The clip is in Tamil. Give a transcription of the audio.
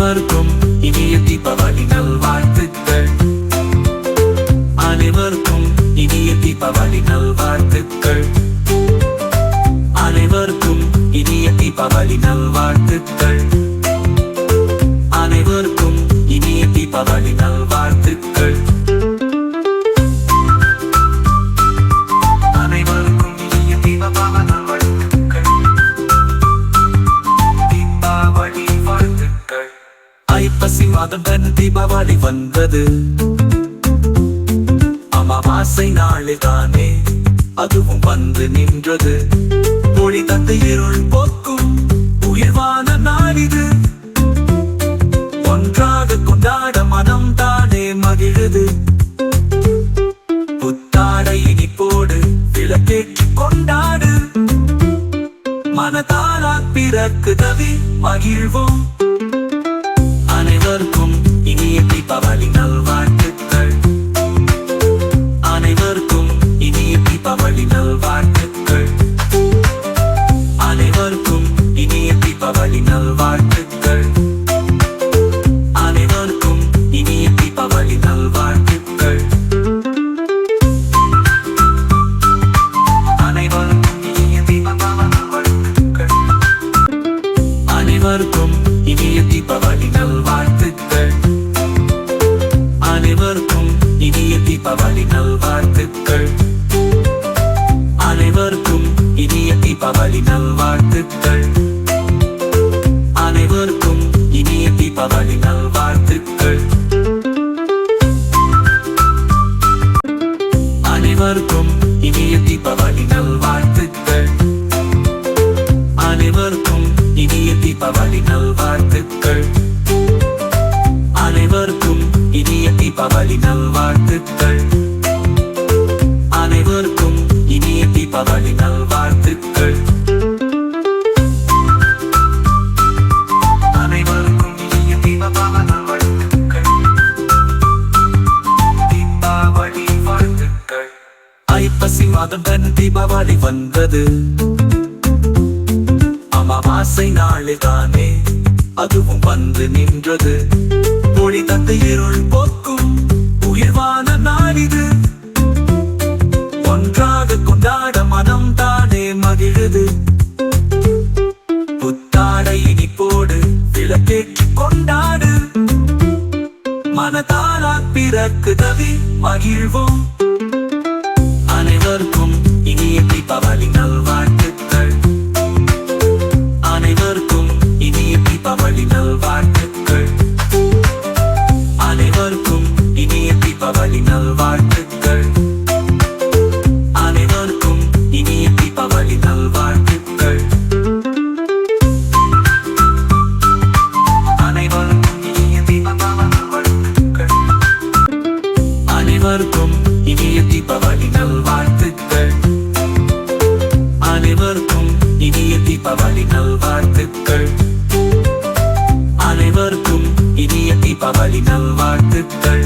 அனைவருக்கும் இனிய தீபாவளி நல்வாழ்த்துக்கள். அனைவருக்கும் இனிய தீபாவளி நல்வாழ்த்துக்கள். அனைவருக்கும் இனிய தீபாவளி நல்வாழ்த்துக்கள். அனைவருக்கும் இனிய தீபாவளி நல்வாழ்த்துக்கள். அனைவருக்கும் இனிய தீபாவளி நல்வாழ்த்துக்கள். தீபாவளி வாழ்த்துக்கள். ஐப்பசி மாதம் தீபாவளி வந்தது. அமாவாசை நாளில்தானே அதுவும் வந்து நின்றது. ஒளி தந்து இருள் போக்கும் உயர்வான நாளிது. ஒன்றாக கொண்டாட மனம் தானே மகிழுது. புத்தாடை இனிப்போடு விளக்கேற்றி கொண்டாடு. மனதாரா பிறக்குதவி மகிழ்வோம். அனைவருக்கும் இனிய தீபாவளி நல்வாழ்த்துக்கள். அனைவருக்கும் இனிய தீபாவளி நல்வாழ்த்துக்கள். அனைவருக்கும் இனிய தீபாவளி நல்வாழ்த்துக்கள். அனைவருக்கும் இனிய தீபாவளி நல்வாழ்த்துக்கள். அனைவருக்கும் இனிய தீபாவளி நல்வாழ்த்துக்கள். அனைவருக்கும் இனிய தீபாவளி நல்வாழ்த்துக்கள். அனைவருக்கும் இனிய தீபாவளி நல்வாழ்த்துக்கள். அனைவருக்கும் இனிய தீபாவளி நல்வாழ்த்துக்கள். அனைவருக்கும் இனிய தீபாவளி நல்வாழ்த்துக்கள். அனைவருக்கும் இனிய தீபாவளி நல்வாழ்த்துக்கள். அனைவருக்கும் இனிய தீபாவளி நல்வாழ்த்துக்கள். அனைவருக்கும் இனிய தீபாவளி நல்வாழ்த்துக்கள். அனைவருக்கும் இனிய தீபாவளி நல்வாழ்த்துக்கள். அனைவருக்கும் இனிய தீபாவளி நல்வாழ்த்துக்கள். தீபாவளி வாழ்த்துக்கள். ஐப்பசி மாதம் தீபாவளி வந்தது. அமாவாசை நாளில்தானே அதுவும் வந்து நின்றது. ஒளி தந்து இருள் போக்கும் உயர்வான நாளிது. ஒன்றாக கொண்டாட மனம் தானே மகிழுது. புத்தாடை இனிப்போடு விளக்கேற்றி கொண்டாடு. மனதாரா பிறக்குதவி மகிழ்வோம். அனைவருக்கும் இனிய தீபாவளி நல்வாழ்த்துக்கள். அனைவருக்கும் இனிய தீபாவளி நல்வாழ்த்துக்கள். அனைவருக்கும் இனிய தீபாவளி நல்வாழ்த்துக்கள். அனைவருக்கும் இனிய தீபாவளி நல்வாழ்த்துக்கள். அனைவருக்கும் இனிய தீபாவளி நல்வாழ்த்துக்கள். அனைவருக்கும் இனிய தீபாவளி நல்வாழ்த்துக்கள். அனைவருக்கும் இனிய தீபாவளி நல்வாழ்த்துக்கள். அனைவருக்கும் இனிய தீபாவளி நல்வாழ்த்துக்கள்.